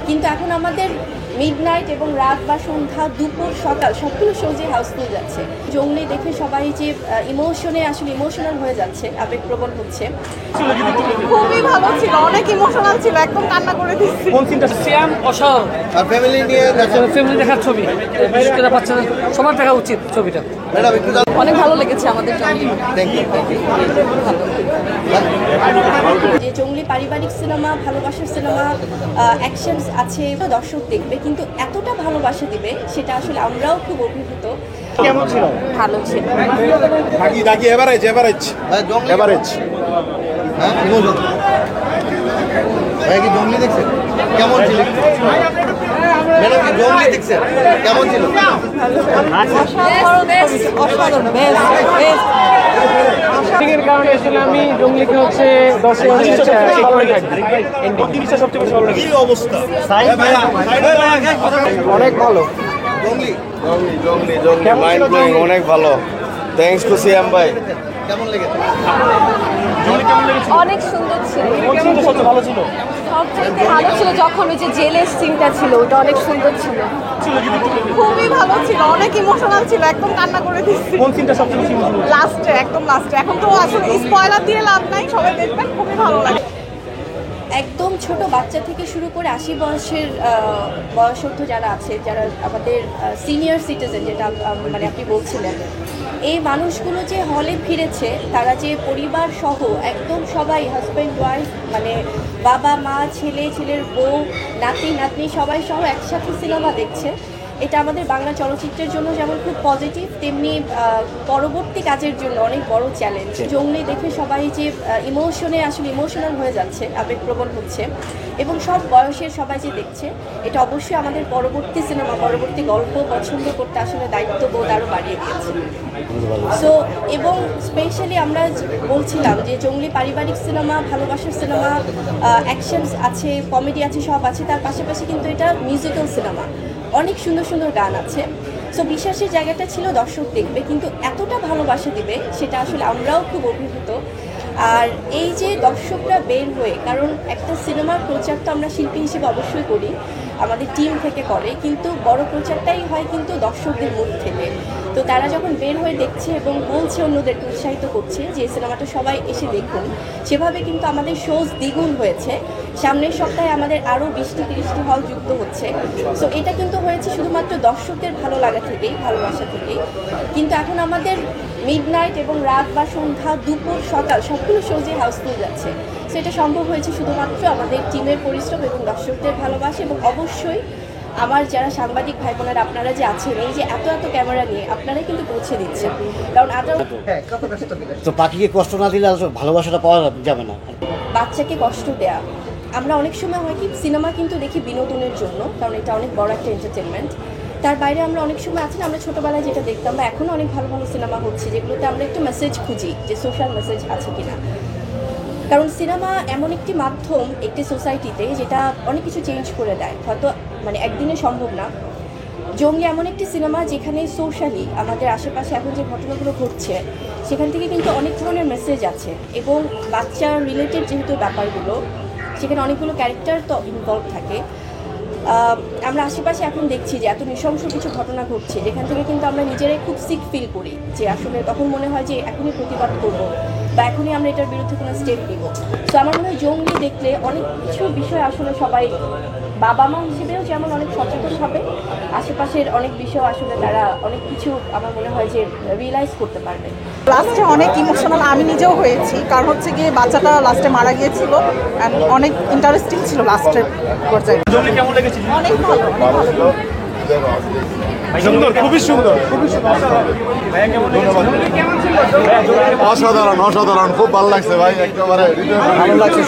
কিন্তু এখন আমাদের মিডনাইট এবং রাত বা সন্ধ্যা দুপুর সকাল সবগুলো শো যে হাউসফুল যাচ্ছে। জঙ্গলি দেখে সবাই যে ইমোশনাল হয়ে যাচ্ছে, আবেগপ্রবণ হচ্ছে। খুবই ভালো ছিল, অনেক ইমোশনাল ছিল, একদম কান্না করে দিচ্ছি। কোন সিনটা সিয়াম অসাধারণ, আর ফ্যামিলি নিয়ে ফ্যামিলি দেখার ছবি, বিশেষ করে বাচ্চাদের সবার দেখা উচিত ছবিটা। অনেক ভালো লেগেছে আমাদের জঙ্গলি। যে জঙ্গলি পারিবারিক সিনেমা, ভালোবাসার সিনেমা, অ্যাকশনস আছে, দর্শক দেখবে, কিন্তু এতটা ভালোবাসা দিবে সেটা আসলে আমরাও খুব অভিভূত। কেমন ছিল? ভালো ছিল। নাকি এভারেজ হ্যাঁ ভাই কি জঙ্গলি দেখছেন? কেমন ছিল? ম্যাডাম কি জঙ্গলি দেখছেন? কেমন ছিল? অসাধারণ, বেস্ট বেস্ট। এর কারণে আসলে আমি জঙ্গলিকে হচ্ছে 10-এ সবচেয়ে বেশি ভালো লাগে। কি অবস্থা? অনেক ভালো। জঙ্গলি মাইন্ড ব্লোয়িং, অনেক ভালো। থ্যাঙ্কস টু সিয়াম ভাই। কেমন লেগেছে? অনেক সুন্দর ছিল। কোন সিনটা সবচেয়ে ভালো ছিল? সবচেয়ে ভালো ছিল যখন ওই যে জেলের সিনটা ছিল, ওটা অনেক সুন্দর ছিল। খুবই ভালো ছিল, অনেক ইমোশনাল ছিল, একদম কান্না করে দিচ্ছি। কোন সিনটা সবচেয়ে বেশি ভালো? লাস্টে, একদম লাস্টে। এখন তো আসলে স্পয়লার দিয়ে লাভ নাই, সবাই দেখবেন, খুবই ভালো লাগে। একদম ছোট বাচ্চা থেকে শুরু করে 80 বয়সের বয়সোর্ধ যারা আছে, যারা আমাদের সিনিয়র সিটিজেন, যেটা মানে আপনি বলছিলেন, এই মানুষগুলো যে হলে ফিরেছে, তারা যে পরিবার সহ একদম সবাই, হাজব্যান্ড ওয়াইফ, মানে বাবা মা, ছেলের বউ, নাতি নাতনি সবাই সহ একসাথে সিনেমা দেখছে, এটা আমাদের বাংলা চলচ্চিত্রের জন্য যেমন খুব পজিটিভ, তেমনি পরবর্তী কাজের জন্য অনেক বড় চ্যালেঞ্জ। জঙ্গলি দেখে সবাই যে ইমোশনাল হয়ে যাচ্ছে, আবেগপ্রবণ হচ্ছে, এবং সব বয়সের সবাই যে দেখছে, এটা অবশ্যই আমাদের পরবর্তী সিনেমা, পরবর্তী গল্প পছন্দ করতে আসলে দায়িত্ববোধ আরও বাড়িয়ে দিয়েছে। সো এবং স্পেশালি আমরা বলছিলাম যে জঙ্গলি পারিবারিক সিনেমা, ভালোবাসার সিনেমা, অ্যাকশনস আছে, কমেডি আছে, সব আছে, তার পাশাপাশি কিন্তু এটা মিউজিক্যাল সিনেমা, অনেক সুন্দর সুন্দর গান আছে। সো বিশ্বাসের জায়গাটা ছিল দর্শক দেখবে, কিন্তু এতটা ভালোবাসা দিবে সেটা আসলে আমরাও খুব অভিভূত। আর এই যে দর্শকরা বের হয়ে, কারণ একটা সিনেমার প্রচার তো আমরা শিল্পী হিসেবে অবশ্যই করি, আমাদের টিম থেকে করে, কিন্তু বড় প্রচারটাই হয় কিন্তু দর্শকদের মুখ থেকে। তো তারা যখন বের হয়ে দেখছে এবং বলছে, অন্যদেরকে উৎসাহিত করছে যে এই সিনেমাটা সবাই এসে দেখুন, সেভাবে কিন্তু আমাদের শোজ দ্বিগুণ হয়েছে। সামনের সপ্তাহে আমাদের আরও 20-30টি হল যুক্ত হচ্ছে। সো এটা কিন্তু হয়েছে শুধুমাত্র দর্শকদের ভালো লাগা থেকেই, ভালোবাসা থেকেই। কিন্তু এখন আমাদের মিডনাইট এবং রাত বা সন্ধ্যা দুপুর সকাল সবগুলো শো যে হাউসফুল যাচ্ছে, সো এটা সম্ভব হয়েছে শুধুমাত্র আমাদের টিমের পরিশ্রম এবং দর্শকদের ভালোবাসা, এবং অবশ্যই আমার যারা সাংবাদিক ভাই বোনেরা আপনারা যে আছেন, এই যে এত ক্যামেরা নিয়ে আপনারাই কিন্তু পৌঁছে দিচ্ছেন, কারণ তো পাখিকে কষ্ট না দিলে আসলে ভালোবাসাটা পাওয়া যাবে না। বাচ্চাকে কষ্ট দেয়া, আমরা অনেক সময় হয় কি, সিনেমা কিন্তু দেখি বিনোদনের জন্য, কারণ এটা অনেক বড় একটা এন্টারটেনমেন্ট। তার বাইরে আমরা অনেক সময় আছি না, আমরা ছোটোবেলায় যেটা দেখতাম, বা এখনও অনেক ভালো ভালো সিনেমা হচ্ছে যেগুলোতে আমরা একটু মেসেজ খুঁজি, যে সোশ্যাল মেসেজ আছে কিনা। কারণ সিনেমা এমন একটি মাধ্যম একটি সোসাইটিতে, যেটা অনেক কিছু চেঞ্জ করে দেয়, হয়তো মানে একদিনে সম্ভব না। জঙ্গলি এমন একটি সিনেমা যেখানে সোশ্যালি আমাদের আশেপাশে এখন যে ঘটনাগুলো ঘটছে, সেখান থেকে কিন্তু অনেক ধরনের মেসেজ আছে, এবং বাচ্চার রিলেটেড যেহেতু ব্যাপারগুলো, সেখানে অনেকগুলো ক্যারেক্টার তো ইনভলভ থাকে। আমরা আশেপাশে এখন দেখছি যে এত নৃশংস কিছু ঘটনা ঘটছে, যেখান থেকে কিন্তু আমরা নিজেরাই খুব সিক ফিল করি, যে আসলে তখন মনে হয় যে এখনই প্রতিবাদ করব, বা এখনই আমরা এটার বিরুদ্ধে কোনো স্টেপ নিব। তো আমার মনে হয় জঙ্গলি দেখলে অনেক কিছু বিষয় আসলে সবাই, বাবা মা হিসেবেও যেমন অনেক সচেতন হবে, আশেপাশের অনেক বিষয় আসলে তারা অনেক কিছু আমার মনে হয় যে রিয়েলাইজ করতে পারবে। লাস্টে অনেক ইমোশনাল আমি নিজেও হয়েছি, কারণ হচ্ছে গিয়ে বাচ্চাটা লাস্টে মারা গিয়েছিল, অ্যান্ড অনেক ইন্টারেস্টিং ছিল লাস্টের পর্যায়ে। জঙ্গলি কেমন লেগেছে? অনেক ভালো, অনেক ভালো। সুন্দর, খুবই সুন্দর, অসাধারণ, খুব ভালো লাগছে ভাই, একেবারে ভালো লাগছে।